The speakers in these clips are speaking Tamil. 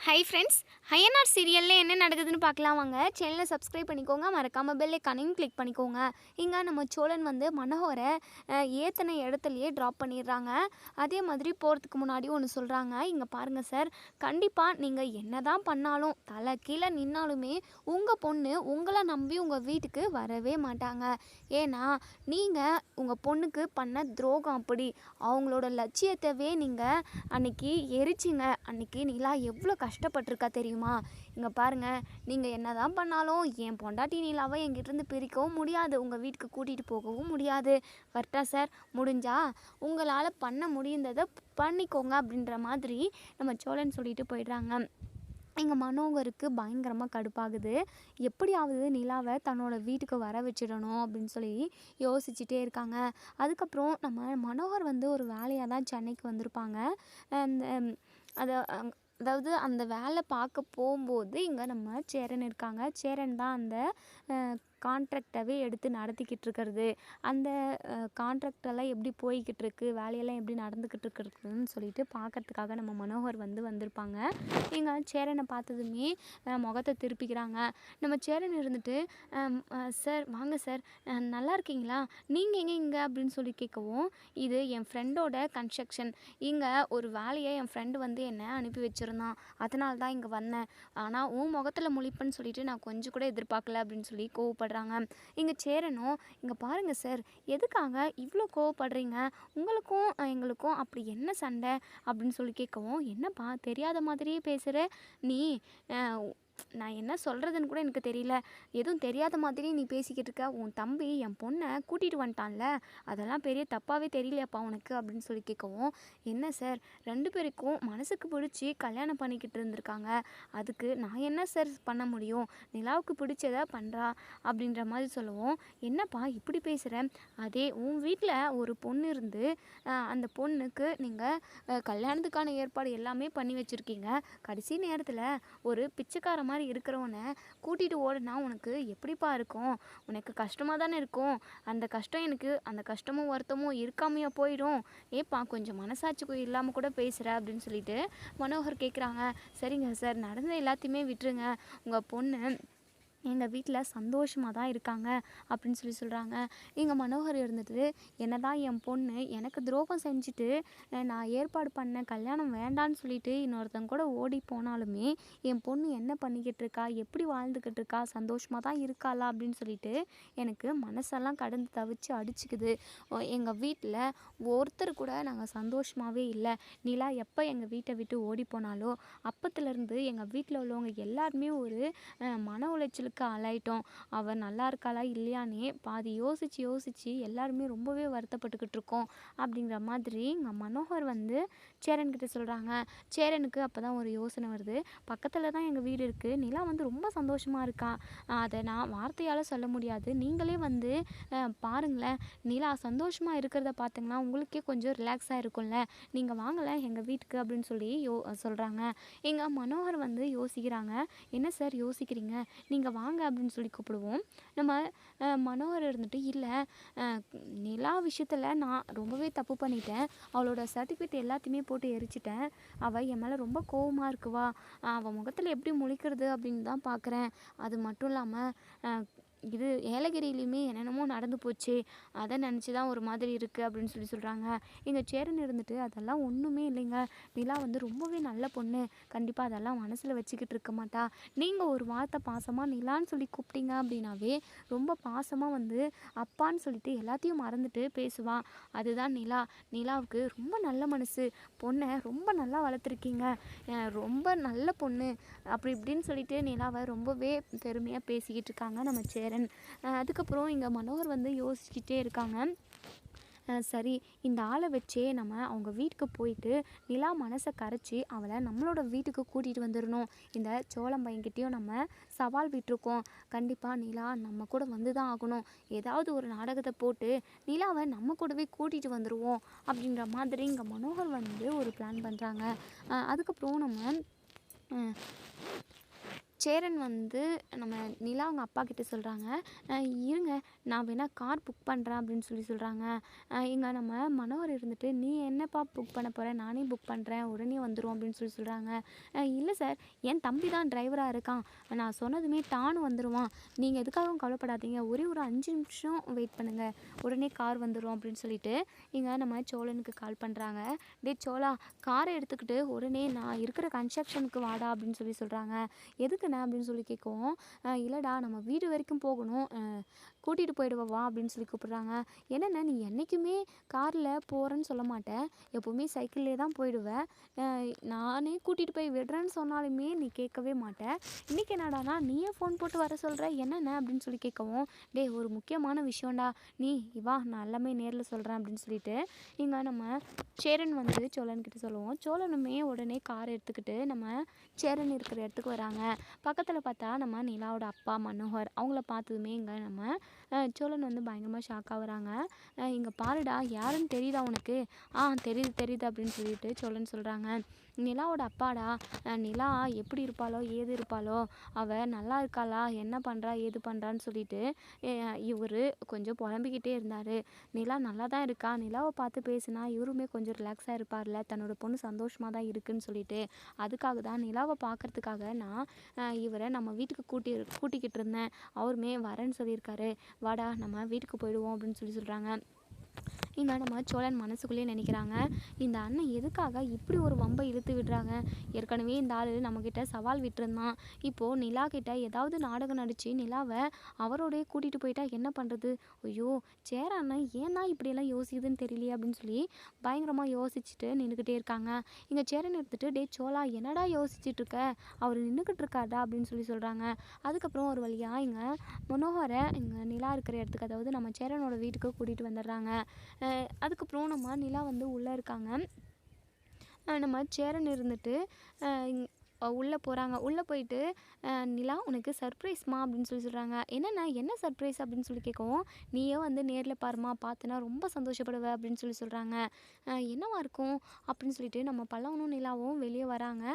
ஹை ஃப்ரெண்ட்ஸ், ஐஎன்ஆர் சீரியலில் என்ன நடக்குதுன்னு பார்க்கலாம் வாங்க. சேனலை சப்ஸ்கிரைப் பண்ணிக்கோங்க, மறக்காமல் பெல் ஐக்கானையும் கிளிக் பண்ணிக்கோங்க. இங்கே நம்ம சோழன் வந்து மனோகரை ஏற்றின இடத்துலையே ட்ராப் பண்ணிடுறாங்க. அதே மாதிரி போகிறதுக்கு முன்னாடி ஒன்று சொல்கிறாங்க, இங்கே பாருங்கள் சார், கண்டிப்பாக நீங்கள் என்ன தான் பண்ணாலும் தலை கீழே நின்னாலுமே உங்கள் பொண்ணு உங்களை நம்பி உங்கள் வீட்டுக்கு வரவே மாட்டாங்க. ஏன்னா நீங்கள் உங்கள் பொண்ணுக்கு பண்ண துரோகம் அப்படி. அவங்களோட லட்சியத்தவே நீங்கள் அன்னைக்கு எரிச்சிங்க. அன்னைக்கு நிலா எவ்வளோ கஷ்டப்பட்டிருக்கா தெரியுமா? இங்கே பாருங்கள், நீங்கள் என்ன தான் பண்ணாலும் என் பொண்டாட்டி நிலாவை என்கிட்டேருந்து பிரிக்கவும் முடியாது, உங்கள் வீட்டுக்கு கூட்டிகிட்டு போகவும் முடியாது. கரெக்டா சார்? முடிஞ்சா உங்களால் பண்ண முடிந்ததை பண்ணிக்கோங்க அப்படின்ற மாதிரி நம்ம சோழன் சொல்லிட்டு போயிடுறாங்க. எங்கள் மனோகருக்கு பயங்கரமாக கடுப்பாகுது. எப்படியாவது நிலாவை தன்னோட வீட்டுக்கு வர வச்சிடணும் அப்படின்னு சொல்லி யோசிச்சுட்டே இருக்காங்க. அதுக்கப்புறம் நம்ம மனோகர் வந்து ஒரு வேலையாக தான் சென்னைக்கு வந்திருப்பாங்க. அந்த அதை அதாவது அந்த வேலை பார்க்க போகும்போது இங்கே நம்ம சேரன் இருக்காங்க. சேரன் தான் அந்த கான்ட்ராக்டவே எடுத்து நடத்திக்கிட்டு இருக்கிறது. அந்த கான்ட்ராக்டெல்லாம் எப்படி போய்கிட்டு இருக்கு, வேலையெல்லாம் எப்படி நடந்துக்கிட்டு இருக்குன்னு சொல்லிட்டு பார்க்கறதுக்காக நம்ம மனோகர் வந்து வந்திருப்பாங்க. இங்கே சேரனை பார்த்ததுமே முகத்தை திருப்பிக்கிறாங்க. நம்ம சேரன் இருந்துட்டு, சார் வாங்க சார், நல்லா இருக்கீங்களா, நீங்கள் எங்கே இங்கே அப்படின்னு சொல்லி கேட்கவும், இது என் ஃப்ரெண்டோட கன்ஸ்ட்ரக்ஷன், இங்கே ஒரு வேலையை என் ஃப்ரெண்டு வந்து என்னை அனுப்பி வச்சுருந்தான், அதனால தான் இங்கே வந்தேன். ஆனால் உன் முகத்தில் முழிப்புன்னு சொல்லிட்டு நான் கொஞ்சம் கூட எதிர்பார்க்கல அப்படின்னு சொல்லி கோவப்படுறாங்க. இங்கே சேரனும், இங்கே பாருங்கள் சார், எதுக்காக இவ்வளோ கோவப்படுறீங்க, உங்களுக்கும் எங்களுக்கும் அப்படி என்ன சண்டை அப்படின்னு சொல்லி கேட்கவும், என்னப்பா தெரியாத மாதிரியே பேசுகிற நீ, நான் என்ன சொல்கிறதுன்னு கூட எனக்கு தெரியல, எதுவும் தெரியாத மாதிரி நீ பேசிக்கிட்டு இருக்க, உன் தம்பி என் பொண்ணை கூட்டிகிட்டு வந்துட்டான்ல, அதெல்லாம் பெரிய தப்பாகவே தெரியலையாப்பா உனக்கு அப்படின்னு சொல்லி கேட்கவும், என்ன சார், 2 பேருக்கும் மனசுக்கு பிடிச்சி கல்யாணம் பண்ணிக்கிட்டு இருந்திருக்காங்க, அதுக்கு நான் என்ன சார் பண்ண முடியும், நிலாவுக்கு பிடிச்சதை பண்ணுறா அப்படின்ற மாதிரி சொல்லுவோம். என்னப்பா இப்படி பேசுகிற, அதே உன் வீட்டில் ஒரு பொண்ணு இருந்து அந்த பொண்ணுக்கு நீங்கள் கல்யாணத்துக்கான ஏற்பாடு எல்லாமே பண்ணி வச்சுருக்கீங்க, கடைசி நேரத்தில் ஒரு பிச்சைக்கார மாதிரி இருக்கிறவனை கூட்டிகிட்டு ஓடுனா உனக்கு எப்படிப்பா இருக்கும், உனக்கு கஷ்டமாக தானே இருக்கும், அந்த கஷ்டம் எனக்கு அந்த கஷ்டமும் வருத்தமும் இருக்காமையா போயிடும், ஏப்பா கொஞ்சம் மனசாட்சி இல்லாமல் கூட பேசுகிற அப்படின்னு சொல்லிட்டு மனோகர் கேட்குறாங்க. சரிங்க சார், நடந்த எல்லாத்தையுமே விட்டுருங்க, உங்கள் பொண்ணு எங்கள் வீட்டில் சந்தோஷமாக தான் இருக்காங்க அப்படின்னு சொல்லி சொல்கிறாங்க. எங்கள் மனோகர் இருந்துட்டு, என்ன தான் என் பொண்ணு எனக்கு துரோகம் செஞ்சுட்டு நான் ஏற்பாடு பண்ண கல்யாணம் வேண்டான்னு சொல்லிட்டு இன்னொருத்தங்க கூட ஓடி போனாலுமே என் பொண்ணு என்ன பண்ணிக்கிட்டு இருக்கா, எப்படி வாழ்ந்துக்கிட்டு இருக்கா, சந்தோஷமாக தான் இருக்காளா அப்படின்னு சொல்லிட்டு எனக்கு மனசெல்லாம் கடந்து தவிச்சு அடிச்சுக்குது. எங்கள் வீட்டில் ஒருத்தர் கூட நாங்கள் சந்தோஷமாகவே இல்லை. நிலா எப்போ எங்கள் வீட்டை விட்டு ஓடி போனாலோ அப்பத்துலேருந்து எங்கள் வீட்டில் உள்ளவங்க எல்லாருமே ஒரு மன உளைச்சலுக்கு ஆளாயிட்டோம். அவள் நல்லா இருக்காளா இல்லையானே பாதி யோசித்து எல்லாருமே ரொம்பவே வருத்தப்பட்டுக்கிட்டு இருக்கோம் அப்படிங்கிற மாதிரி எங்கள் மனோகர் வந்து சேரன்கிட்ட சொல்கிறாங்க. சேரனுக்கு அப்போ தான் ஒரு யோசனை வருது. பக்கத்தில் தான் எங்கள் வீடு இருக்குது, நிலா வந்து ரொம்ப சந்தோஷமாக இருக்கா, அதை நான் வார்த்தையால் சொல்ல முடியாது, நீங்களே வந்து பாருங்களேன், நிலா சந்தோஷமாக இருக்கிறத பார்த்தீங்கன்னா உங்களுக்கே கொஞ்சம் ரிலாக்ஸாக இருக்கும்ல, நீங்கள் வாங்கலை எங்கள் வீட்டுக்கு அப்படின்னு சொல்லி சொல்கிறாங்க. எங்கள் மனோகர் வந்து யோசிக்கிறாங்க. என்ன சார் யோசிக்கிறீங்க, நீங்கள் வாங்க அப்படின்னு சொல்லி கூப்பிடுவோம். நம்ம மனோகர் இருந்துட்டு, இல்லை நிலா விஷயத்தில் நான் ரொம்பவே தப்பு பண்ணிட்டேன், அவளோட சர்டிஃபிகேட் எல்லாத்தையுமே போட்டு எரிச்சிட்டேன், அவள் என் மேலே ரொம்ப கோவமாக இருக்குவா, அவள் முகத்தில் எப்படி முழிக்கிறது அப்படின்னு தான் பார்க்குறேன், அது மட்டும் இல்லாமல் இது ஏலகிரியிலையுமே என்னென்னமோ நடந்து போச்சு, அதை நினச்சி தான் ஒரு மாதிரி இருக்குது அப்படின்னு சொல்லி சொல்கிறாங்க. எங்கள் சேரன் இருந்துட்டு, அதெல்லாம் ஒன்றுமே இல்லைங்க, நிலா வந்து ரொம்பவே நல்ல பொண்ணு, கண்டிப்பாக அதெல்லாம் மனசில் வச்சுக்கிட்டு இருக்க மாட்டா, நீங்கள் ஒரு வார்த்தை பாசமாக நிலான்னு சொல்லி கூப்பிட்டீங்க அப்படின்னாவே ரொம்ப பாசமாக வந்து அப்பான்னு சொல்லிட்டு எல்லாத்தையும் மறந்துட்டு பேசுவான், அதுதான் நிலா, நிலாவுக்கு ரொம்ப நல்ல மனசு, பொண்ணை ரொம்ப நல்லா வளர்த்துருக்கீங்க, ரொம்ப நல்ல பொண்ணு அப்படி இப்படின்னு சொல்லிட்டு நிலாவை ரொம்பவே பெருமையாக பேசிக்கிட்டு இருக்காங்க நம்ம சேரன். அதுக்கப்புறம் இங்கே மனோகர் வந்து யோசிச்சுட்டே இருக்காங்க. சரி, இந்த ஆளை வச்சே நம்ம அவங்க வீட்டுக்கு போயிட்டு நிலா மனசை கரைச்சி அவளை நம்மளோட வீட்டுக்கு கூட்டிகிட்டு வந்துடணும், இந்த சோளம் பையன்கிட்டையும் நம்ம சவால் விட்டுருக்கோம், கண்டிப்பாக நிலா நம்ம கூட வந்து தான் ஆகணும், ஏதாவது ஒரு நாடகத்தை போட்டு நிலாவை நம்ம கூடவே கூட்டிகிட்டு வந்துடுவோம் அப்படின்ற மாதிரி இங்கே மனோகர் வந்து ஒரு பிளான் பண்ணுறாங்க. அதுக்கப்புறம் நம்ம சேரன் வந்து நம்ம நிலா அவங்க அப்பா கிட்ட சொல்கிறாங்க, இருங்க நான் வேணா கார் புக் பண்ணுறேன் அப்படின்னு சொல்கிறாங்க. இங்கே நம்ம மனோகர் இருந்துட்டு, நீ என்னப்பா புக் பண்ண போகிற, நானே புக் பண்ணுறேன் உடனே வந்துடும் அப்படின்னு சொல்கிறாங்க. இல்லை சார், என் தம்பி தான் டிரைவராக இருக்கான், நான் சொன்னதுமே டான்னு வந்துடுவான், நீங்கள் எதுக்காகவும் கவலைப்படாதீங்க, ஒரே ஒரு 5 நிமிஷம் வெயிட் பண்ணுங்கள், உடனே கார் வந்துடும் அப்படின்னு சொல்லிட்டு இங்கே நம்ம சோழனுக்கு கால் பண்ணுறாங்க. டே சோழா, காரை எடுத்துக்கிட்டு உடனே நான் இருக்கிற கன்ஸ்ட்ரக்ஷனுக்கு வாடா அப்படின்னு சொல்கிறாங்க. எதுக்குண்ணே அப்படின்னு கேட்கவும், இல்லைடா நம்ம வீடு வரைக்கும் போகணும், கூட்டிகிட்டு போயிடுவா அப்படின்னு கூப்பிட்றாங்க. என்னென்ன நீ என்றைக்குமே காரில் போகிறேன்னு சொல்ல மாட்டேன், எப்போவுமே சைக்கிள்லே தான் போயிடுவேன், நானே கூட்டிகிட்டு போய் விடுறேன்னு சொன்னாலுமே நீ கேட்கவே மாட்டேன், இன்றைக்கி என்னடானா நீயே ஃபோன் போட்டு வர சொல்கிற, என்னென்ன அப்படின்னு கேட்கவும், டே ஒரு முக்கியமான விஷயம்டா, நீ வா நான் எல்லாமே நேரில் சொல்கிறேன் அப்படின்னு சொல்லிட்டு இங்கே நம்ம சேரன் வந்து சோழன்கிட்ட சொல்லுவோம். சோழனுமே உடனே கார் எடுத்துக்கிட்டு நம்ம சேரன் இருக்கிற இடத்துக்கு வராங்க. பக்கத்தில் பார்த்தா நம்ம நிலாவோட அப்பா மனோகர், அவங்கள பார்த்ததுமே இங்கே நம்ம சோழன் வந்து பயங்கரமாக ஷாக் ஆகுறாங்க. இங்கே பாருடா, யாருன்னு தெரியுதா உனக்கு? தெரியுது தெரியுது அப்படின்னு சொல்லிட்டு சோழன் சொல்கிறாங்க. நிலாவோட அப்பாடா, நிலா எப்படி இருப்பாளோ ஏது இருப்பாளோ, அவள் நல்லா இருக்காளா, என்ன பண்ணுறா ஏது பண்ணுறான்னு சொல்லிட்டு இவர் கொஞ்சம் புலம்பிக்கிட்டே இருந்தார். நிலா நல்லா தான் இருக்கா, நிலாவை பார்த்து பேசுனா இவருமே கொஞ்சம் ரிலாக்ஸாக இருப்பார்ல, தன்னோட பொண்ணு சந்தோஷமாக தான் இருக்குன்னு சொல்லிட்டு, அதுக்காக தான் நிலாவை பார்க்குறதுக்காக நான் இவரை நம்ம வீட்டுக்கு கூட்டிக்கிட்டு இருந்தேன், அவருமே வரேன்னு சொல்லியிருக்காரு, வாடா நம்ம வீட்டுக்கு போயிடுவோம் அப்படின்னு சொல்கிறாங்க. இங்கே நம்ம சோழன் மனசுக்குள்ளேயே நினைக்கிறாங்க, இந்த அண்ணன் எதுக்காக இப்படி ஒரு வம்பை இழுத்து விடுறாங்க, ஏற்கனவே இந்த ஆள் நம்மக்கிட்ட சவால் விட்டுருந்தான், இப்போது நிலா கிட்ட ஏதாவது நாடகம் நடித்து நிலாவை அவரோடய கூட்டிகிட்டு போயிட்டா என்ன பண்ணுறது, ஐயோ சேர அண்ணன் ஏன் தான் இப்படியெல்லாம் யோசிக்குதுன்னு தெரியலையே அப்படின்னு பயங்கரமாக யோசிச்சுட்டு நின்றுக்கிட்டே இருக்காங்க. இங்கே சேரன் எடுத்துகிட்டு, டே சோழா என்னடா யோசிச்சுட்டு இருக்க, அவர் நின்றுக்கிட்டு இருக்காடா அப்படின்னு சொல்கிறாங்க. அதுக்கப்புறம் ஒரு வழியாக இங்கே மனோகரை இங்கே நிலா இருக்கிற இடத்துக்கு, அதாவது நம்ம சேரனோட வீட்டுக்கு கூட்டிகிட்டு வந்துடுறாங்க. அதுக்கப்புறம் நம்ம நிலா வந்து உள்ளே இருக்காங்க. நம்ம சேரன் இருந்துட்டு உள்ளே போகிறாங்க. உள்ளே போயிட்டு, நிலா உனக்கு சர்ப்ரைஸ்மா அப்படின்னு சொல்கிறாங்க. என்னென்ன என்ன சர்ப்ரைஸ் அப்படின்னு கேட்கவும், நீயே வந்து நேரில் பாருமா, பார்த்தனா ரொம்ப சந்தோஷப்படுவ அப்படின்னு சொல்கிறாங்க. என்னவா இருக்கும் அப்படின்னு சொல்லிட்டு நம்ம பல்லவனும் நிலாவும் வெளியே வராங்க.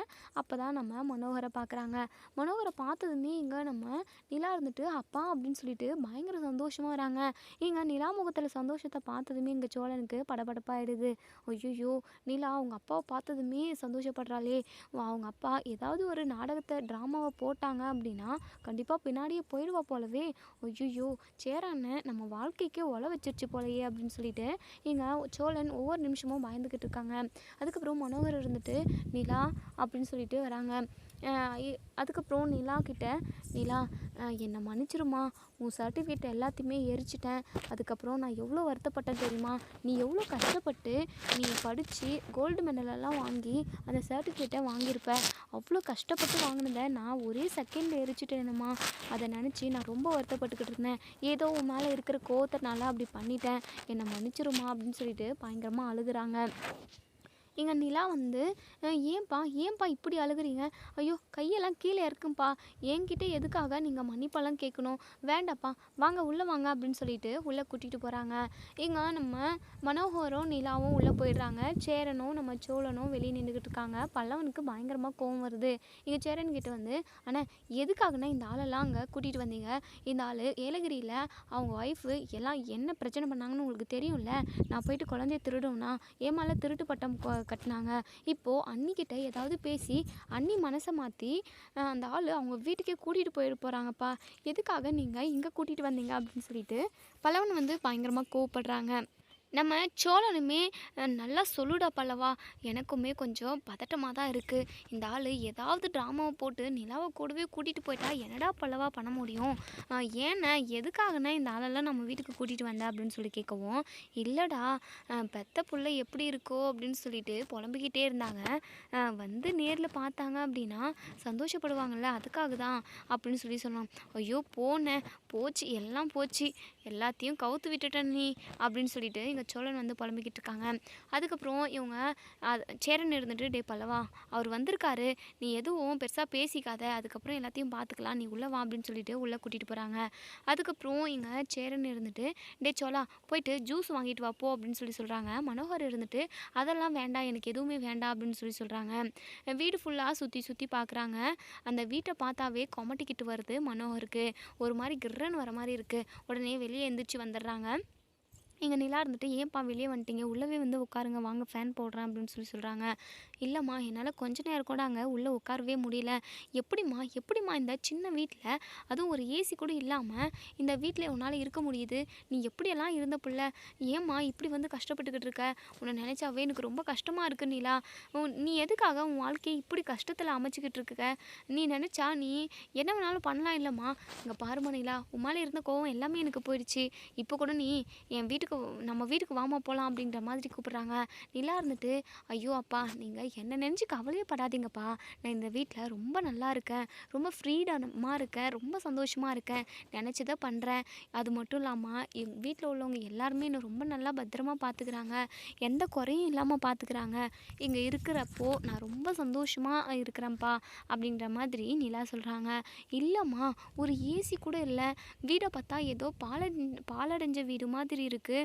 அப்போ தான் நம்ம மனோகரை பார்க்குறாங்க. மனோகரை பார்த்ததுமே இங்கே நம்ம நிலா இருந்துட்டு, அப்பா அப்படின்னு சொல்லிட்டு பயங்கர சந்தோஷமாக வராங்க. இங்கே நிலா முகத்தில் சந்தோஷத்தை பார்த்ததுமே இங்கே சோழனுக்கு படபடப்பாயிடுது. ஐயோ, நிலா அவங்க அப்பாவை பார்த்ததுமே சந்தோஷப்படுறாளே, அவங்க அப்பா ஏதாவது ஒரு நாடகத்தை ட்ராமாவை போட்டாங்க அப்படின்னா கண்டிப்பாக பின்னாடியே போயிடுவா போலவே, ஐயோ சேரான்னு நம்ம வாழ்க்கைக்கே ஒல வச்சிருச்சு போலையே அப்படின்னு சொல்லிட்டு இங்கே சோழன் ஒவ்வொரு நிமிஷமும் பயந்துக்கிட்டு இருக்காங்க. அதுக்கப்புறம் மனோகர் இருந்துட்டு, நிலா அப்படின்னு சொல்லிட்டு வராங்க. அதுக்கப்புறம் நிலா கிட்ட, நிலா என்னை மன்னிச்சிருமா, உன் சர்டிஃபிகேட் எல்லாத்தையுமே எரிச்சிட்டேன், அதுக்கப்புறம் நான் எவ்வளோ வருத்தப்பட்டேன் தெரியுமா, நீ எவ்வளோ கஷ்டப்பட்டு நீ படித்து கோல்டு மெடலெல்லாம் வாங்கி அந்த சர்டிஃபிகேட்டை வாங்கியிருப்ப, அவ்வளோ கஷ்டப்பட்டு வாங்கினதை நான் ஒரே செகண்டில் எரிச்சிட்டேனுமா, அதை நினச்சி நான் ரொம்ப வருத்தப்பட்டுக்கிட்டு இருந்தேன், ஏதோ உன் மேலே இருக்கிற கோவத்தினால அப்படி பண்ணிட்டேன், என்னை மன்னிச்சிருமா அப்படின்னு சொல்லிட்டு பயங்கரமாக அழுகுறாங்க. எங்கள் நிலா வந்து, ஏன்பா இப்படி அழுகுறீங்க, ஐயோ கையெல்லாம் கீழே இருக்கும்பா, என்கிட்ட எதுக்காக நீங்கள் மன்னிப்பெல்லாம் கேட்கணும், வேண்டாப்பா வாங்க உள்ளே வாங்க அப்படின்னு சொல்லிட்டு உள்ளே கூட்டிகிட்டு போகிறாங்க. இங்கே நம்ம மனோகரும் நிலாவும் உள்ளே போயிடுறாங்க. சேரனும் நம்ம சோழனும் வெளியே நின்றுக்கிட்டு இருக்காங்க. பல்லவனுக்கு பயங்கரமாக கோவம் வருது. இங்கே சேரன்கிட்ட வந்து, ஆனால் எதுக்காகனா இந்த ஆளெல்லாம் அங்கே கூட்டிகிட்டு வந்தீங்க, இந்த ஆள் ஏலகிரியில் அவங்க ஒய்ஃபு எல்லாம் என்ன பிரச்சனை பண்ணாங்கன்னு உங்களுக்கு தெரியும்ல, நான் போயிட்டு குழந்தைய திருடுவேனா, ஏமால திருட்டு பட்டம் கட்டினாங்க, இப்போது அண்ணிக்கிட்ட ஏதாவது பேசி அண்ணி மனசை மாற்றி அந்த ஆள் அவங்க வீட்டுக்கே கூட்டிகிட்டு போகிறாங்கப்பா, எதுக்காக நீங்கள் இங்கே கூட்டிகிட்டு வந்தீங்க அப்படின்னு சொல்லிட்டு பல்லவன் வந்து பயங்கரமாக கோவப்படுறாங்க. நம்ம சோழனுமே, நல்லா சொல்லுடா பல்லவா, எனக்குமே கொஞ்சம் பதட்டமாக தான் இருக்குது, இந்த ஆள் ஏதாவது ட்ராமாவை போட்டு நிலாவை கூடவே கூட்டிகிட்டு போயிட்டா என்னடா பல்லவா பண்ண முடியும், ஏன்னா எதுக்காகனா இந்த ஆளெல்லாம் நம்ம வீட்டுக்கு கூட்டிகிட்டு வந்தேன் அப்படின்னு கேட்கவும், இல்லைடா பெத்த பிள்ளை எப்படி இருக்கோ அப்படின்னு சொல்லிட்டு புலம்பிக்கிட்டே இருந்தாங்க, வந்து நேரில் பார்த்தாங்க அப்படின்னா சந்தோஷப்படுவாங்கள்ல, அதுக்காக தான் அப்படின்னு சொன்னோம். ஐயோ போனேன் போச்சு, எல்லாம் போச்சு, எல்லாத்தையும் கவுத்து விட்டுட்டேன் நீ அப்படின்னு சொல்லிட்டு இங்கே சோழன் வந்து புலம்பிக்கிட்டு இருக்காங்க. அதுக்கப்புறம் இவங்க சேரன் இருந்துட்டு, டே பல்லவா, அவர் வந்திருக்காரு, நீ எதுவும் பெருசாக பேசிக்காத, அதுக்கப்புறம் எல்லாத்தையும் பார்த்துக்கலாம், நீ உள்ளே வா அப்படின்னு சொல்லிட்டு உள்ளே கூட்டிகிட்டு போகிறாங்க. அதுக்கப்புறம் இங்கே சேரன் இருந்துட்டு, டே சோழா, போயிட்டு ஜூஸ் வாங்கிட்டு வா போ அப்படின்னு சொல்கிறாங்க. மனோகர் இருந்துட்டு, அதெல்லாம் வேண்டாம், எனக்கு எதுவுமே வேண்டாம் அப்படின்னு சொல்கிறாங்க. வீடு ஃபுல்லாக சுற்றி சுற்றி பார்க்குறாங்க. அந்த வீட்டை பார்த்தாவே கொமட்டிக்கிட்டு வருது மனோகருக்கு. ஒரு மாதிரி கிர்ரன்னு வர மாதிரி இருக்குது. உடனே வெளியே எந்திரிச்சு வந்துடுறாங்க. இங்கே நிலா இருந்துட்டு, ஏன்ப்பா வெளியே வந்துட்டீங்க, உள்ளவே வந்து உட்காருங்க, வாங்க ஃபேன் போடுறேன் அப்படின்னு சொல்கிறாங்க. இல்லைம்மா, என்னால் கொஞ்ச நேரம் கூட அங்கே உள்ளே உட்காரவே முடியல. எப்படிம்மா இந்த சின்ன வீட்டில், அதுவும் ஒரு ஏசி கூட இல்லாமல் இந்த வீட்டில் உன்னால் இருக்க முடியுது? நீ எப்படியெல்லாம் இருந்த பிள்ளை, ஏம்மா இப்படி வந்து கஷ்டப்பட்டுக்கிட்டு இருக்க? உன்னை நினச்சாவே எனக்கு ரொம்ப கஷ்டமாக இருக்குது நிலா. நீ எதுக்காக உன் வாழ்க்கையை இப்படி கஷ்டத்தில் அமைச்சிக்கிட்டு இருக்க? நீ நினச்சா நீ என்ன வேணாலும் பண்ணலாம் இல்லைம்மா. இங்கே பாருமா நிலா, உன் மேலே இருந்த கோவம் எல்லாமே எனக்கு போயிடுச்சு. இப்போ கூட நீ நம்ம வீட்டுக்கு வாமா போகலாம் அப்படின்ற மாதிரி கூப்பிட்றாங்க. நிலா இருந்துட்டு, ஐயோ அப்பா, நீங்கள் என்ன நினச்சி கவலையே படாதீங்கப்பா, நான் இந்த வீட்டில் ரொம்ப நல்லா இருக்கேன், ரொம்ப ஃப்ரீடமாக இருக்கேன், ரொம்ப சந்தோஷமாக இருக்கேன், நினச்சதை பண்ணுறேன். அது மட்டும் இல்லாமல் எங்கள் வீட்டில் உள்ளவங்க எல்லாருமே என்னை ரொம்ப நல்லா பத்திரமா பார்த்துக்கிறாங்க, எந்த குறையும் இல்லாமல் பார்த்துக்கிறாங்க. இங்கே இருக்கிறப்போ நான் ரொம்ப சந்தோஷமாக இருக்கிறேன்ப்பா அப்படின்ற மாதிரி நிலா சொல்கிறாங்க. இல்லைம்மா, ஒரு ஏசி கூட இல்லை, வீடை பார்த்தா ஏதோ பாலடைஞ்ச வீடு மாதிரி இருக்குது,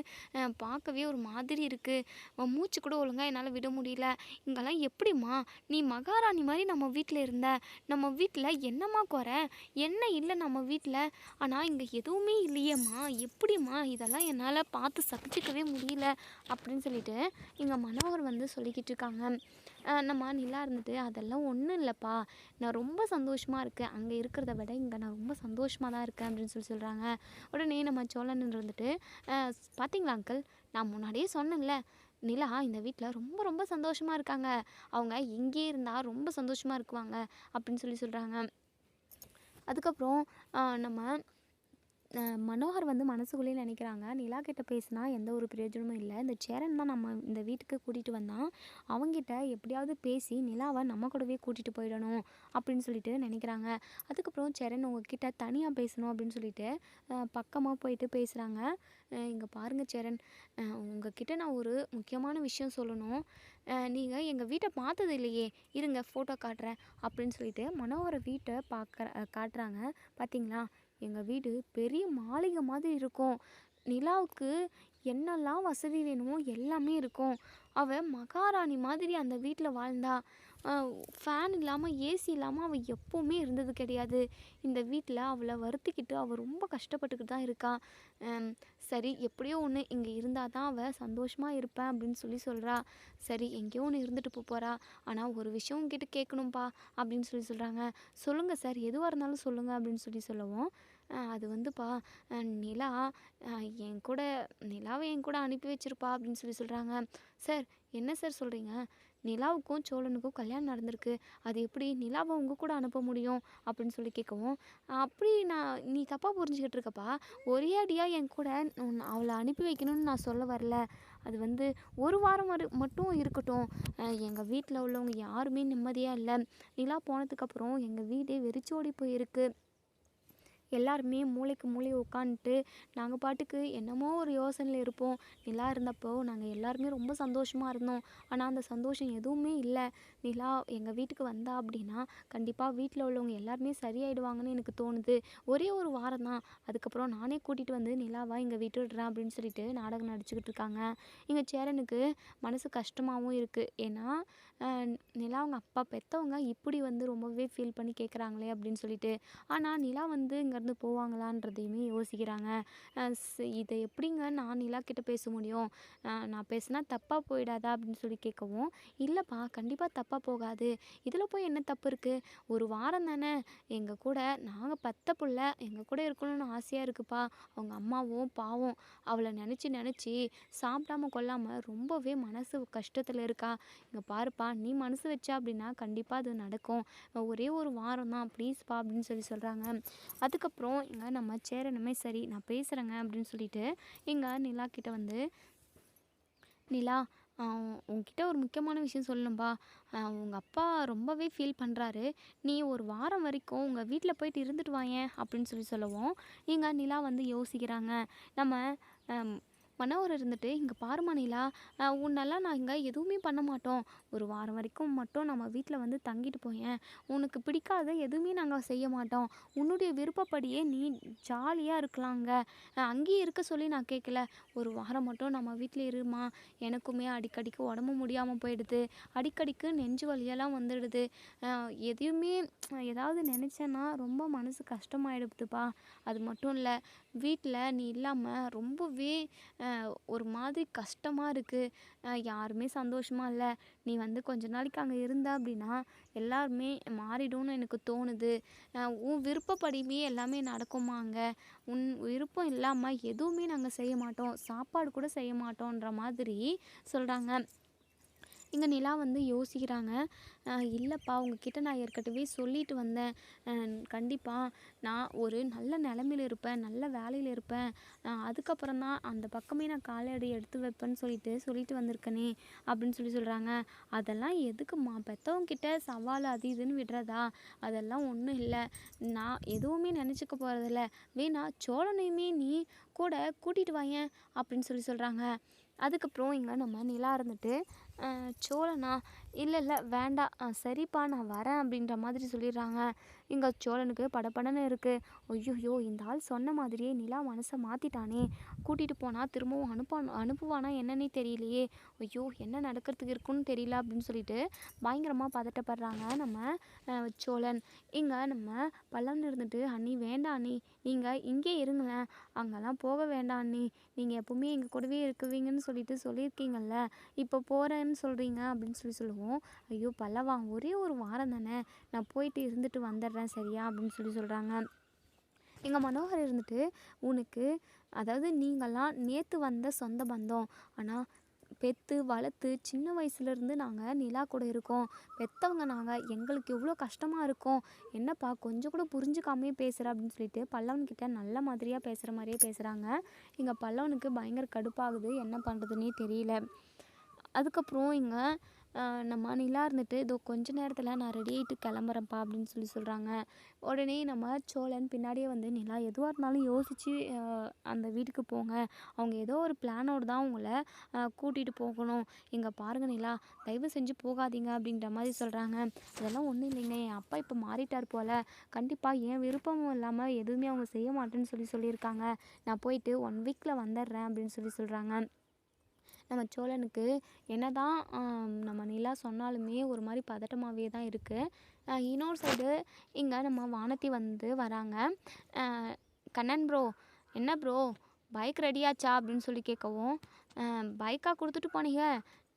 பார்க்கவே ஒரு மாதிரி இருக்குது, மூச்சு கூட ஒழுங்காக என்னால் விட முடியல. இங்கெல்லாம் எப்படிம்மா, நீ மகாராணி மாதிரி நம்ம வீட்டில் இருந்த, நம்ம வீட்டில் என்னம்மா குறை, என்ன இல்லை நம்ம வீட்டில், ஆனால் இங்கே எதுவுமே இல்லையேம்மா, எப்படிம்மா, இதெல்லாம் என்னால் பார்த்து சகிச்சிக்கவே முடியல அப்படின்னு சொல்லிட்டு இங்கே மனோகர் வந்து சொல்லிக்கிட்டு இருக்காங்க. நம்ம நிலா இருந்துட்டு, அதெல்லாம் ஒன்றும் இல்லைப்பா, நான் ரொம்ப சந்தோஷமாக இருக்கேன், அங்கே இருக்கிறத விட இங்கே நான் ரொம்ப சந்தோஷமாக தான் இருக்கேன் அப்படின்னு சொல்கிறாங்க. உடனே நம்ம சோழன் இருந்துட்டு, பார்த்தீங்களா அங்கிள், நான் முன்னாடியே சொன்னேன்ல, நிலா இந்த வீட்டில் ரொம்ப ரொம்ப சந்தோஷமாக இருக்காங்க, அவங்க இங்கே இருந்தால் ரொம்ப சந்தோஷமாக இருக்குவாங்க அப்படின்னு சொல்கிறாங்க. அதுக்கப்புறம் நம்ம மனோகர் வந்து மனசுக்குள்ளேயே நினைக்கிறாங்க, நிலா கிட்ட பேசினா எந்த ஒரு பிரயோஜனமும் இல்லை, இந்த சேரன் தான் நம்ம இந்த வீட்டுக்கு கூட்டிகிட்டு வந்தான், அவங்ககிட்ட எப்படியாவது பேசி நிலாவை நம்ம கூடவே கூட்டிகிட்டு போயிடணும் அப்படின்னு சொல்லிட்டு நினைக்கிறாங்க. அதுக்கப்புறம் சேரன் உங்ககிட்ட தனியாக பேசணும் அப்படின்னு சொல்லிட்டு பக்கமாக போயிட்டு பேசுகிறாங்க. இங்கே பாருங்கள் சேரன், உங்ககிட்ட நான் ஒரு முக்கியமான விஷயம் சொல்லணும், நீங்கள் எங்கள் வீட்டை பார்த்தது இல்லையே, இருங்க ஃபோட்டோ காட்டுறேன் அப்படின்னு சொல்லிட்டு மனோகரை வீட்டை காட்டுறாங்க. பார்த்தீங்களா, எங்கள் வீடு பெரிய மாளிகை மாதிரி இருக்கும், நிலாவுக்கு என்னெல்லாம் வசதி வேணுமோ எல்லாமே இருக்கும், அவள் மகாராணி மாதிரி அந்த வீட்டில் வாழ்ந்தா, ஃபேன் இல்லாமல் ஏசி இல்லாமல் அவள் எப்போவுமே இருந்தது கிடையாது, இந்த வீட்டில் அவளை வருத்திக்கிட்டு அவள் ரொம்ப கஷ்டப்பட்டுக்கிட்டு தான் இருக்கா. சரி, எப்படியோ ஒன்று இங்கே இருந்தால் தான் அவள் சந்தோஷமாக இருப்பேன் அப்படின்னு சொல்கிறா. சரி, எங்கேயோ ஒன்று இருந்துட்டு போகிறா, ஆனால் ஒரு விஷயம் உங்ககிட்ட கேட்கணும்ப்பா அப்படின்னு சொல்கிறாங்க. சொல்லுங்கள் சார், எதுவாக இருந்தாலும் சொல்லுங்கள் அப்படின்னு சொல்லவும், அது வந்துப்பா, நிலா நிலாவை என் கூட அனுப்பி வச்சிருப்பா அப்படின்னு சொல்கிறாங்க. சார், என்ன சார் சொல்கிறீங்க, நிலாவுக்கும் சோழனுக்கும் கல்யாணம் நடந்திருக்கு, அது எப்படி நிலாவை உங்கள் கூட அனுப்ப முடியும் அப்படின்னு கேட்கவும், அப்படி நீ தப்பாக புரிஞ்சுக்கிட்டு இருக்கப்பா, ஒரே அடியாக என் கூட அவளை அனுப்பி வைக்கணும்னு நான் சொல்ல வரல, அது வந்து ஒரு வாரம் மட்டும் இருக்கட்டும், எங்கள் வீட்டில் உள்ளவங்க யாருமே நிம்மதியாக இல்லை, நிலா போனதுக்கப்புறம் எங்கள் வீடே வெறிச்சோடி போயிருக்கு, எல்லாருமே மூளைக்கு மூளை உட்காந்துட்டு நாங்கள் பாட்டுக்கு என்னமோ ஒரு யோசனையில் இருப்போம், நிலா இருந்தப்போ நாங்கள் எல்லாருமே ரொம்ப சந்தோஷமாக இருந்தோம், ஆனால் அந்த சந்தோஷம் எதுவுமே இல்லை, நிலா எங்கள் வீட்டுக்கு வந்தா அப்படின்னா கண்டிப்பாக வீட்டில் உள்ளவங்க எல்லாருமே சரியாயிடுவாங்கன்னு எனக்கு தோணுது, ஒரே ஒரு வாரம் தான், அதுக்கப்புறம் நானே கூட்டிகிட்டு வந்து நிலாவாக இங்கே விட்டுடுறேன் அப்படின்னு சொல்லிட்டு நாடகம் நடிச்சுக்கிட்டு இருக்காங்க. இங்கே சேரனுக்கு மனசு கஷ்டமாகவும் இருக்குது, ஏன்னா நிலா அவங்க அப்பா பெற்றவங்க இப்படி வந்து ரொம்பவே ஃபீல் பண்ணி கேட்குறாங்களே அப்படின்னு சொல்லிட்டு, ஆனால் நிலா வந்து இங்கேருந்து போவாங்களான்றதையுமே யோசிக்கிறாங்க. இதை எப்படிங்க நான் நிலா கிட்ட பேச முடியும், நான் பேசினா தப்பாக போயிடாதா அப்படின்னு கேட்கவும், இல்லைப்பா கண்டிப்பாக தப்பாக போகாது, இதில் போய் என்ன தப்பு இருக்குது, ஒரு வாரம் தானே, எங்கள் கூட நாங்கள் பத்த புள்ள எங்கள் கூட இருக்கணும்னு ஆசையாக இருக்குப்பா, அவங்க அம்மாவும் பாவம் அவளை நினச்சி சாப்பிடாம கொள்ளாமல் ரொம்பவே மனசு கஷ்டத்தில் இருக்கா, இங்கே பாருப்பா நீ மனசு வச்சா அப்படின்னா கண்டிப்பாக அது நடக்கும், ஒரே ஒரு வாரம் தான் ப்ளீஸ்ப்பா அப்படின்னு சொல்கிறாங்க. அதுக்கப்புறம் இங்கே நம்ம சேரனுமே சரி நான் பேசுகிறேங்க அப்படின்னு சொல்லிட்டு இங்கே நிலா கிட்ட வந்து, நிலா உங்ககிட்ட ஒரு முக்கியமான விஷயம் சொல்லணும்பா, உங்கள் அப்பா ரொம்பவே ஃபீல் பண்ணுறாரு, நீ ஒரு வாரம் வரைக்கும் உங்கள் வீட்டில் போயிட்டு இருந்துட்டு வாயேன் அப்படின்னு சொல்லவும், இங்கே நிலா வந்து யோசிக்கிறாங்க. நம்ம மனோகர் இருந்துட்டு, "இங்க பாரும்மா நிலா, உன்னெல்லாம் நாங்க எதுவுமே பண்ண மாட்டோம். ஒரு வாரம் வரைக்கும் மட்டும் நம்ம வீட்ல வந்து தங்கிட்டு போயேன். உனக்கு பிடிக்காத எதுவுமே நாங்க செய்ய மாட்டோம். உன்னுடைய விருப்பப்படியே நீ ஜாலியா இருக்கலாங்க. அங்கேயே இருக்க சொல்லி நான் கேட்கல. ஒரு வாரம் மட்டும் நம்ம வீட்ல இரும்மா. எனக்குமே அடிக்கடிக்கு உடம்பு முடியாம போயிடுது. அடிக்கடிக்கு நெஞ்சு வலியெல்லாம் வந்துடுது. எதையுமே ஏதாவது நினச்சேன்னா ரொம்ப மனசு கஷ்டமாயிடுதுப்பா. அது மட்டும் இல்ல, வீட்ல நீ இல்லாம ரொம்பவே ஒரு மாதிரி கஷ்டமா இருக்கு. யாருமே சந்தோஷமா இல்ல. நீ வந்து கொஞ்ச நாளைக்கு அங்க இருந்த அப்படின்னா, எல்லாருமே மாறிடும்னு எனக்கு தோணுது. உன் விருப்பப்படியே எல்லாமே நடக்குமா அங்க? உன் விருப்பம் இல்லாம எதுவுமே நாங்க செய்ய மாட்டோம். சாப்பாடு கூட செய்ய மாட்டோன்ற" மாதிரி சொல்றாங்க. இங்க நிலா வந்து யோசிக்கிறாங்க. இல்லப்பா, உங்ககிட்ட நான் ஏற்கனவே சொல்லிட்டு வந்தேன். கண்டிப்பா நான் ஒரு நல்ல நிலைமையில இருப்பேன். நல்ல வேலையில இருப்பேன். அதுக்கப்புறம் தான் அந்த பக்கமே நான் காலடி எடுத்து வைப்பேன்னு சொல்லிட்டு வந்திருக்கனே அப்படின்னு சொல்றாங்க. அதெல்லாம் எதுக்கும்மா? பெத்தவங்கிட்ட சவால் அது இதுன்னு விடுறதா? அதெல்லாம் ஒண்ணும் இல்ல. நான் எதுவுமே நினைச்சுக்க போறதில்ல. வேணா சோழனையுமே நீ கூட கூட்டிட்டு வாயேன் அப்படின்னு சொல்றாங்க. அதுக்கப்புறம் இங்க நம்ம நிலா இருந்துட்டு, சோழனா, "இல்ல, இல்ல வேண்டாம். சரிப்பா நான் வரேன்" அப்படின்ற மாதிரி சொல்லிடுறாங்க. இங்க சோழனுக்கு படபடன்னு இருக்கு. ஐய்யய்யோ! இந்த ஆள் சொன்ன மாதிரியே நிலா மனச மாத்திட்டானே! கூட்டிட்டு போனா திரும்பவும் அனுப்புவானா என்னன்னே தெரியலையே! ஐயோ! என்ன நடக்கிறதுக்கு இருக்குன்னு தெரியல அப்படின்னு சொல்லிட்டு பயங்கரமா பதட்டப்படுறாங்க நம்ம சோழன். இங்க நம்ம பல்லவன் இருந்துட்டு, "அண்ணி வேண்டாம் அண்ணி. நீங்க இங்கேயே இருங்களேன். அங்கலாம் போக வேண்டாம் அண்ணி. நீங்க எப்பவுமே எங்க கூடவே இருக்குவீங்கன்னு சொல்லியிருக்கீங்கல்ல. இப்போ போறேன்னு சொல்றீங்க" அப்படின்னு சொல்லுவோம். "ஐயோ பல்லவா! ஒரே ஒரு வாரம் தானே. நான் போயிட்டு இருந்துட்டு வந்துடுறேன் சரியா?" அப்படின்னு சொல்றாங்க. எங்க மனோகர் இருந்துட்டு, "உனக்கு அதாவது நீங்கள்லாம் நேத்து வந்த சொந்த பந்தம். ஆனா பெத்து வளர்த்து சின்ன வயசுலேருந்து நாங்கள் நிலா கூட இருக்கோம். பெத்தவங்க நாங்கள். எங்களுக்கு எவ்வளோ கஷ்டமாக இருக்கும். என்னப்பா கொஞ்சம் கூட புரிஞ்சுக்காமே பேசுகிற" அப்படின்னு சொல்லிட்டு பல்லவன்கிட்ட நல்ல மாதிரியாக பேசுகிற மாதிரியே பேசுகிறாங்க. இங்கே பல்லவனுக்கு பயங்கர கடுப்பாகுது. என்ன பண்ணுறதுன்னே தெரியல. அதுக்கப்புறம் இங்கே நம்ம நிலா இருந்துட்டு, "இதோ கொஞ்ச நேரத்தில் நான் ரெடி ஆகிட்டு கிளம்புறேன்ப்பா" அப்படின்னு சொல்கிறாங்க. உடனே நம்ம சோழன் பின்னாடியே வந்து, "நிலா எதுவாக இருந்தாலும் யோசித்து அந்த வீட்டுக்கு போங்க. அவங்க ஏதோ ஒரு பிளானோடு தான் உங்களை கூட்டிகிட்டு போகணும். இங்கே பாருங்க நிலா, தயவு செஞ்சு போகாதீங்க" அப்படின்ற மாதிரி சொல்கிறாங்க. "அதெல்லாம் ஒன்றும் இல்லைங்க. என் அப்பா இப்போ மாறிட்டார் போல். கண்டிப்பாக என் விருப்பமும் இல்லாமல் எதுவுமே அவங்க செய்ய மாட்டேன்னு சொல்லியிருக்காங்க. நான் போயிட்டு 1 வீக்கில் வந்துடுறேன்" அப்படின்னு சொல்கிறாங்க. நம்ம சோழனுக்கு என்னதான் நம்ம நிலா சொன்னாலுமே ஒரு மாதிரி பதட்டமாகவே தான் இருக்குது. இன்னொரு சைடு இங்கே நம்ம வானதி வந்து வராங்க. "கண்ணன் ப்ரோ, என்ன ப்ரோ பைக் ரெடியாச்சா?" அப்படின்னு கேட்கவும், "பைக்கா கொடுத்துட்டு போனீங்க?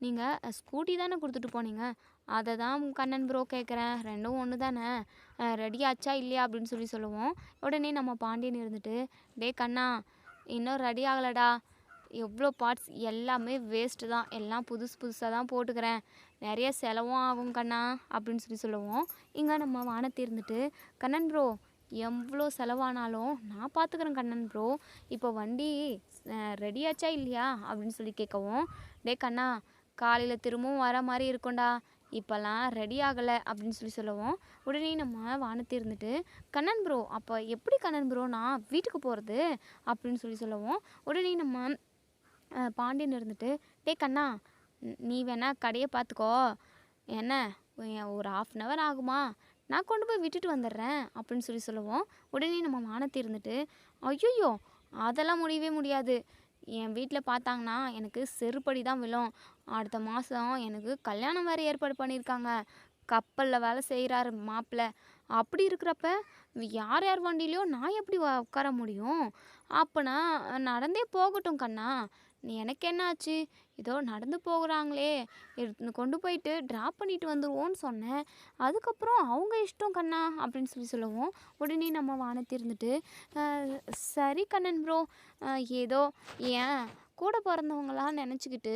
நீங்கள் ஸ்கூட்டி தானே கொடுத்துட்டு போனீங்க? அதை தான் கண்ணன் ப்ரோ கேட்குறேன். ரெண்டும் ஒன்று தானே. ரெடியாச்சா இல்லையா?" அப்படின்னு சொல்லுவோம். உடனே நம்ம பாண்டியன் இருந்துட்டு, "டே கண்ணா, இன்னும் ரெடி ஆகலடா. எவ்வளோ பார்ட்ஸ் எல்லாமே வேஸ்ட்டு தான். எல்லாம் புதுசாக தான் போட்டுக்கிறேன். நிறைய செலவும் ஆகும் கண்ணா" அப்படின்னு சொல்லுவோம். இங்கே நம்ம வானத்தி இருந்துட்டு, "கண்ணன் ப்ரோ, எவ்வளோ செலவானாலும் நான் பார்த்துக்கிறேன் கண்ணன் ப்ரோ. இப்போ வண்டி ரெடியாச்சா இல்லையா?" அப்படின்னு கேட்கவும், "டே கண்ணா, காலையில் திரும்பவும் வர மாதிரி இருக்கும்டா. இப்போல்லாம் ரெடி ஆகலை" அப்படின்னு சொல்லுவோம். உடனே நம்ம வானத்தி இருந்துட்டு, "கண்ணன் ப்ரோ, அப்போ எப்படி கண்ணன் ப்ரோ நான் வீட்டுக்கு போகிறது?" அப்படின்னு சொல்லுவோம். உடனே நம்ம பாண்டியன் இருந்துட்டு, "டே கண்ணா, நீ வேணா கடையை பார்த்துக்கோ. என்ன ஒரு 1/2 hour ஆகுமா? நான் கொண்டு போய் விட்டுட்டு வந்துடுறேன்" அப்படின்னு சொல்லுவோம். உடனே நம்ம வானத்தி இருந்துட்டு, "ஐயையோ! அதெல்லாம் முடியவே முடியாது. என் வீட்டில் பார்த்தாங்கன்னா எனக்கு செருப்படி தான் விழும். அடுத்த மாதம் எனக்கு கல்யாணம் வேறு ஏற்பாடு பண்ணியிருக்காங்க. கப்பலில் வேலை செய்கிறாரு மாப்பிள்ளை. அப்படி இருக்கிறப்ப யார் யார் வண்டியிலையோ நான் எப்படி உட்கார முடியும்? அப்போனா நடந்தே போகட்டும் கண்ணா. எனக்கு என்ன ஆச்சு? ஏதோ நடந்து போகிறாங்களே, கொண்டு போயிட்டு ட்ராப் பண்ணிட்டு வந்துடுவோன்னு சொன்னேன். அதுக்கப்புறம் அவங்க இஷ்டம் கண்ணா" அப்படின்னு சொல்லுவோம். உடனே நம்ம வானத்தி இருந்துட்டு, "சரி கண்ணன் ப்ரோ, ஏதோ ஏன் கூட பிறந்தவங்களாம் நினச்சிக்கிட்டு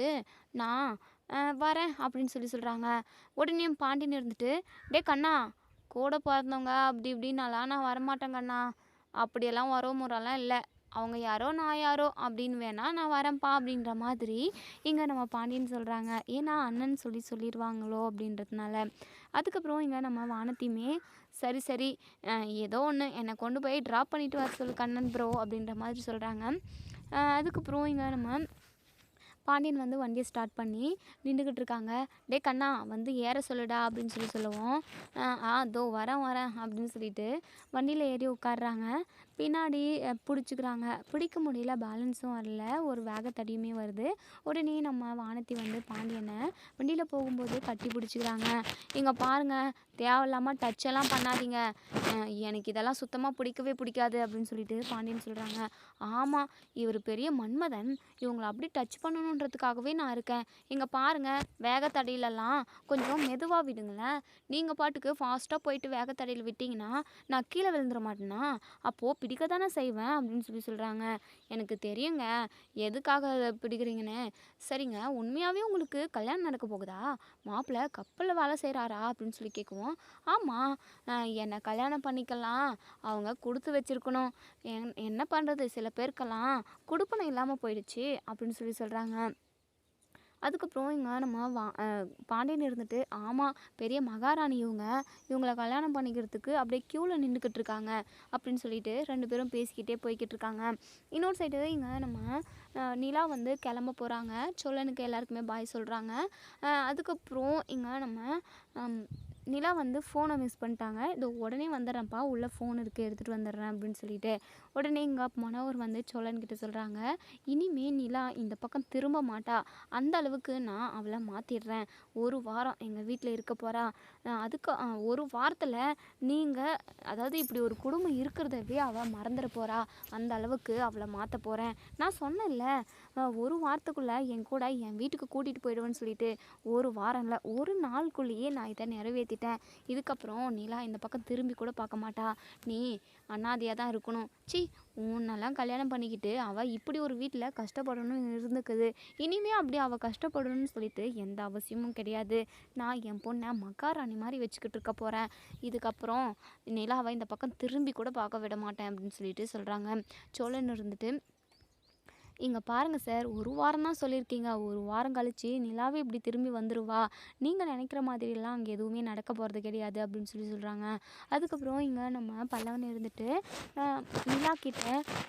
நான் வரேன்" அப்படின்னு சொல்கிறாங்க. உடனே பாண்டியன் இருந்துட்டு, "டே கண்ணா, கூட பிறந்தவங்க அப்படி இப்படின்னாலாம் நான் வரமாட்டேன் கண்ணா. அப்படியெல்லாம் உறவு முறைலாம் இல்லை. அவங்க யாரோ நான் யாரோ அப்படின்னு வேணா நான் வரேன்ப்பா" அப்படின்ற மாதிரி இங்கே நம்ம பாண்டியன் சொல்கிறாங்க. ஏன்னா அண்ணன் சொல்லிடுவாங்களோ அப்படின்றதுனால. அதுக்கப்புறம் இங்கே நம்ம வானத்தையுமே, "சரி சரி, ஏதோ ஒன்று என்னை கொண்டு போய் ட்ராப் பண்ணிட்டு வர சொல்லு கண்ணன் ப்ரோ" அப்படின்ற மாதிரி சொல்கிறாங்க. அதுக்கப்புறம் இங்கே நம்ம பாண்டியன் வந்து வண்டியை ஸ்டார்ட் பண்ணி நின்றுக்கிட்டு இருக்காங்க. டே கண்ணா வந்து ஏற சொல்லுடா அப்படின்னு சொல்லுவோம். தோ வரேன் வரேன் அப்படின்னு சொல்லிட்டு வண்டியில் ஏறி உட்காடுறாங்க. பின்னாடி பிடிச்சிக்கிறாங்க. பிடிக்க முடியல, பேலன்ஸும் வரல, ஒரு வேகத்தடியுமே வருது. உடனே நம்ம வானத்தி வந்து பாண்டியனை வண்டியில் போகும்போது கட்டி பிடிச்சிக்கிறாங்க. இங்கே பாருங்கள், தேவையில்லாமல் டச்செல்லாம் பண்ணாதீங்க, எனக்கு இதெல்லாம் சுத்தமாக பிடிக்கவே பிடிக்காது அப்படின்னு சொல்லிட்டு பாண்டியன் சொல்கிறாங்க. ஆமாம், இவர் பெரிய மன்மதன், இவங்களை அப்படி டச் பண்ணணுன்றதுக்காகவே நான் இருக்கேன். இங்கே பாருங்கள், வேகத்தடையிலலாம் கொஞ்சம் மெதுவாக விடுங்களேன். நீங்கள் பாட்டுக்கு ஃபாஸ்ட்டாக போயிட்டு வேகத்தடையில் விட்டிங்கன்னா நான் கீழே விழுந்துட மாட்டேன்னா? அப்போது பிடிக்க தானே செய்வேன் அப்படின்னு சொல்கிறாங்க. எனக்கு தெரியுங்க எதுக்காக பிடிக்கிறீங்கன்னு. சரிங்க, உண்மையாகவே உங்களுக்கு கல்யாணம் நடக்க போகுதா? மாப்பிள்ளை கப்பலில் வேலை செய்கிறாரா அப்படின்னு சொல்லி கேட்குவோம். ஆமாம், என்னை கல்யாணம் பண்ணிக்கலாம் அவங்க கொடுத்து வச்சுருக்கணும். என்ன பண்ணுறது, சில பேருக்கெல்லாம் குடுப்பனை இல்லாமல் போயிடுச்சு அப்படின்னு சொல்கிறாங்க. அதுக்கப்புறம் இங்கே நம்ம பாண்டியன் இருந்துட்டு, ஆமாம், பெரிய மகாராணி இவங்களை கல்யாணம் பண்ணிக்கிறதுக்கு அப்படியே க்யூவில் நின்றுக்கிட்டு இருக்காங்க அப்படின்னு சொல்லிட்டு 2 பேரும் பேசிக்கிட்டே போய்கிட்டு இருக்காங்க. இன்னொரு சைடு இங்கே நம்ம நிலா வந்து கிளம்ப போகிறாங்க. சோழனுக்கு எல்லாருக்குமே பாய் சொல்கிறாங்க. அதுக்கப்புறம் இங்கே நம்ம நிலா வந்து ஃபோனை மிஸ் பண்ணிட்டாங்க. இது உடனே வந்துடுறேன்ப்பா, உள்ளே ஃபோன் இருக்குது எடுத்துகிட்டு வந்துடுறேன் அப்படின்னு சொல்லிட்டு உடனே இங்கே மனோகர் வந்து சோழன்கிட்ட சொல்கிறாங்க. இனிமே நிலா இந்த பக்கம் திரும்ப மாட்டா, அந்த அளவுக்கு நான் அவளை மாற்றிடுறேன். ஒரு வாரம் எங்கள் வீட்டில் இருக்க போகிறா. அதுக்கு ஒரு வாரத்தில் நீங்கள், அதாவது இப்படி ஒரு குடும்பம் இருக்கிறதவே அவள் மறந்துட போகிறா. அந்த அளவுக்கு அவளை மாற்ற போகிறேன். நான் சொன்னேன்ல, ஒரு வாரத்துக்குள்ளே என் கூட என் வீட்டுக்கு கூட்டிகிட்டு போயிடுவேன்னு சொல்லிட்டு. ஒரு வாரம் இல்லை, ஒரு நாளுக்குள்ளேயே நான் இதை நிறைவேற்றிட்டேன். இதுக்கப்புறம் நிலா இந்த பக்கம் திரும்பி கூட பார்க்க மாட்டா. நீ அனாதையாக தான் இருக்கணும். உன்னெல்லாம் கல்யாணம் பண்ணிக்கிட்டு அவள் இப்படி ஒரு வீட்டில் கஷ்டப்படணும்னு இருந்துக்குது. இனிமே அப்படி அவள் கஷ்டப்படணும்னு சொல்லிட்டு எந்த அவசியமும் கிடையாது. நான் என் பொண்ணை மகாராணி மாதிரி வச்சுக்கிட்டு இருக்க போகிறேன். இதுக்கப்புறம் நிலாவை இந்த பக்கம் திரும்பி கூட பார்க்க விட மாட்டேன் அப்படின்னு சொல்லிட்டு சொல்கிறாங்க. சோழன் இருந்துட்டு, இங்கே பாருங்கள் சார், ஒரு வாரம் தான் சொல்லியிருக்கீங்க. ஒரு வாரம் கழித்து நிலாவே இப்படி திரும்பி வந்துடுவா. நீங்கள் நினைக்கிற மாதிரிலாம் அங்கே எதுவுமே நடக்க போகிறது கிடையாது அப்படின்னு சொல்கிறாங்க. அதுக்கப்புறம் இங்கே நம்ம பல்லவன் இருந்துட்டு நிலா கிட்ட,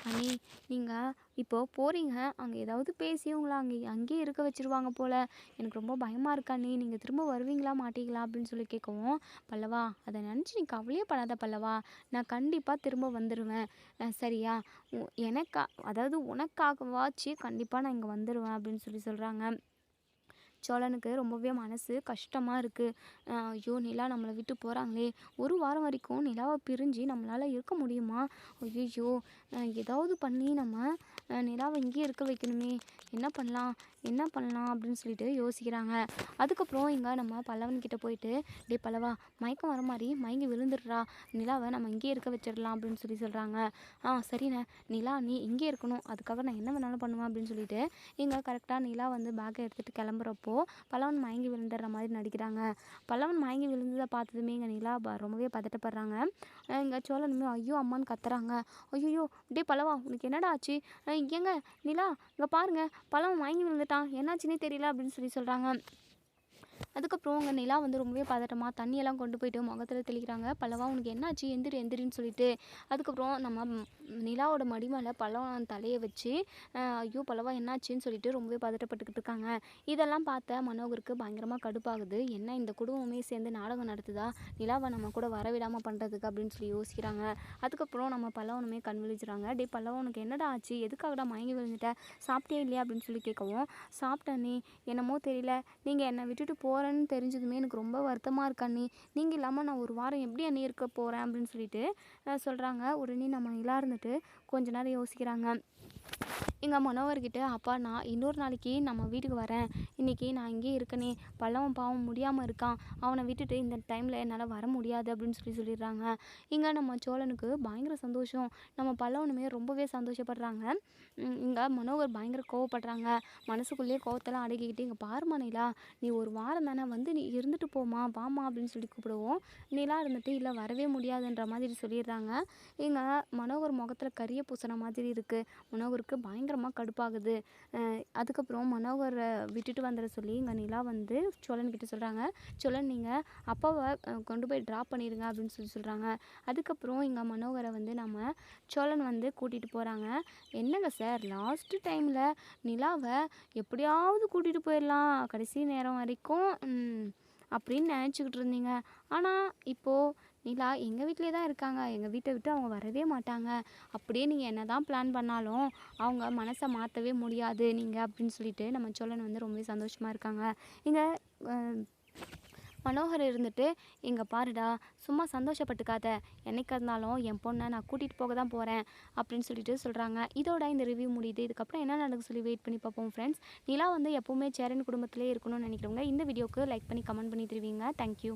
அண்ணி நீங்கள் இப்போது போகிறீங்க, அங்கே ஏதாவது பேசி உங்களை அங்கேயே இருக்க வச்சுருவாங்க போல். எனக்கு ரொம்ப பயமாக இருக்கா அண்ணி, நீங்கள் திரும்ப வருவீங்களா மாட்டீங்களா அப்படின்னு சொல்லி கேட்கவும், பல்லவா அதை நினச்சி நீ கவலையே படாத பல்லவா, நான் கண்டிப்பாக திரும்ப வந்துடுவேன். சரியா, அதாவது உனக்காகவாச்சு கண்டிப்பாக நான் இங்கே வந்துடுவேன் அப்படின்னு சொல்கிறாங்க. சோழனுக்கு ரொம்பவே மனசு கஷ்டமாக இருக்குது. ஐயோ, நிலா நம்மளை விட்டு போகிறாங்களே, ஒரு வாரம் வரைக்கும் நிலாவை பிரிஞ்சு நம்மளால் இருக்க முடியுமா? ஐயோ, ஏதாவது பண்ணி நம்ம நிலாவை இங்கேயே இருக்க வைக்கணுமே, என்ன பண்ணலாம் அப்படின்னு சொல்லிட்டு யோசிக்கிறாங்க. அதுக்கப்புறம் இங்கே நம்ம பல்லவன்கிட்ட போயிட்டு, டே பல்லவா, மயக்கம் வர மாதிரி மயங்கி விழுந்துடுறா, நிலாவை நம்ம இங்கேயே இருக்க வச்சிடலாம் அப்படின்னு சொல்கிறாங்க. சரிண்ணே, நிலா நீ இங்கே இருக்கணும், அதுக்காக நான் என்ன வேணாலும் பண்ணுவேன் அப்படின்னு சொல்லிட்டு இங்கே கரெக்டாக நிலா வந்து பேக்கை எடுத்துகிட்டு கிளம்புறப்போ பல்லவன் மயங்கி விழுந்துடுற மாதிரி நடிக்கிறாங்க. பல்லவன் மயங்கி விழுந்ததை பார்த்ததுமே இங்கே நிலா ரொம்பவே பதட்டப்படுறாங்க. இங்கே சோழனுமே ஐயோ அம்மான்னு கத்துறாங்க. ஐயோ, டே பல்லவா, உனக்கு என்னடா ஆச்சு? ஏங்க நிலா, இங்கே பாருங்கள், பல்லவன் மயங்கி விழுந்துட்டான், என்னாச்சுன்னே தெரியல அப்படின்னு சொல்கிறாங்க. அதுக்கப்புறம் உங்கள் நிலா வந்து ரொம்பவே பதட்டமாக தண்ணியெல்லாம் கொண்டு போயிட்டு முகத்தில் தெளிக்கிறாங்க. பல்லவா, உனக்கு என்னாச்சு, எந்திரின்னு சொல்லிட்டு. அதுக்கப்புறம் நம்ம நிலாவோட மடி மேலே பல்லவன் தலையை வச்சு, ஐயோ பல்லவா என்னாச்சுன்னு சொல்லிட்டு ரொம்பவே பதட்டப்பட்டுக்கிட்டு இருக்காங்க. இதெல்லாம் பார்த்த மனோகருக்கு பயங்கரமாக கடுப்பாகுது. என்ன இந்த குடும்பமே சேர்ந்து நாடகம் நடத்துதா, நிலாவை நம்ம கூட வரவிடாமல் பண்ணுறதுக்கு அப்படின்னு சொல்லி யோசிக்கிறாங்க. அதுக்கப்புறம் நம்ம பல்லவனுமே கண் விழிச்சுறாங்க. டே பல்லவன், உனக்கு என்னடா ஆச்சு, எதுக்காகடா மயங்கி விழுந்துட்ட, சாப்பிட்டே இல்லையா அப்படின்னு சொல்லி கேட்கவும், சாப்பிட்டேனே, என்னமோ தெரியல, நீங்கள் என்னை விட்டுட்டு போகிறேன்னு தெரிஞ்சதுமே எனக்கு ரொம்ப வருத்தமாக இருக்கா அண்ணி, நீங்கள் இல்லாமல் நான் ஒரு வாரம் எப்படி அண்ணி இருக்க போகிறேன் அப்படின்னு சொல்லிட்டு சொல்கிறாங்க. உடனே நம்ம நிலா இருந்துட்டு கொஞ்ச நேரம் யோசிக்கிறாங்க. எங்கள் மனோகர்கிட்ட, அப்பா நான் இன்னொரு நாளைக்கு நம்ம வீட்டுக்கு வரேன், இன்றைக்கி நான் இங்கேயே இருக்கனே, பல்லவன் பாவம் முடியாமல் இருக்கான், அவனை விட்டுட்டு இந்த டைமில் என்னால் வர முடியாது அப்படின்னு சொல்லிடுறாங்க. இங்கே நம்ம சோழனுக்கு பயங்கர சந்தோஷம். நம்ம பல்லவனுமே ரொம்பவே சந்தோஷப்படுறாங்க. இங்கே மனோகர் பயங்கர கோவப்படுறாங்க. மனசுக்குள்ளேயே கோவத்தெல்லாம் அடக்கிக்கிட்டு, இங்கே பாருமா நிலா, நீ ஒரு வாரம் தானே வந்து நீ இருந்துட்டு போமா, வாமா அப்படின்னு சொல்லி கூப்பிடுவோம். நிலா இருந்துட்டு இல்லை வரவே முடியாதுன்ற மாதிரி சொல்லிடுறாங்க. இங்கே மனோகர் முகத்தில் கரிய பூசின மாதிரி இருக்குது. மனோகருக்கு பயங்கரமாக கடுப்பாகுது. அதுக்கப்புறம் மனோகரை விட்டுட்டு வந்துட சொல்லி இங்கே நிலா வந்து சோழன்கிட்ட சொல்கிறாங்க. சோழன் நீங்கள் அப்பாவை கொண்டு போய் ட்ராப் பண்ணிடுங்க அப்படின்னு சொல்கிறாங்க. அதுக்கப்புறம் இங்கே மனோகரை வந்து நம்ம சோழன் வந்து கூட்டிகிட்டு போகிறாங்க. என்னங்க சார், லாஸ்ட்டு டைமில் நிலாவை எப்படியாவது கூட்டிகிட்டு போயிடலாம் கடைசி நேரம் வரைக்கும் அப்படின்னு நினச்சிக்கிட்டு இருந்தீங்க. ஆனால் இப்போது நிலா எங்கள் வீட்டிலே தான் இருக்காங்க, எங்கள் வீட்டை விட்டு அவங்க வரவே மாட்டாங்க. அப்படியே நீங்கள் என்ன தான் பிளான் பண்ணாலும் அவங்க மனசை மாற்றவே முடியாது நீங்கள் அப்படின்னு சொல்லிட்டு நம்ம சோழன் வந்து ரொம்பவே சந்தோஷமாக இருக்காங்க. இங்கே மனோகர் இருந்துட்டு, இங்கே பாருடா, சும்மா சந்தோஷப்பட்டுக்காத, என்னைக்கு இருந்தாலும் என் பொண்ணை நான் கூட்டிகிட்டு போக தான் போகிறேன் அப்படின்னு சொல்லிட்டு சொல்கிறாங்க. இதோட இந்த ரிவ்யூ முடியுது. இதுக்கப்புறம் என்ன நடக்குது சொல்லி வெயிட் பண்ணி பார்ப்போம் ஃப்ரெண்ட்ஸ். நிலா வந்து எப்போவுமே சேரன் குடும்பத்திலே இருக்கணும்னு நினைக்கிறவங்க இந்த வீடியோவுக்கு லைக் பண்ணி கமெண்ட் பண்ணி தருவீங்க. தேங்க்யூ.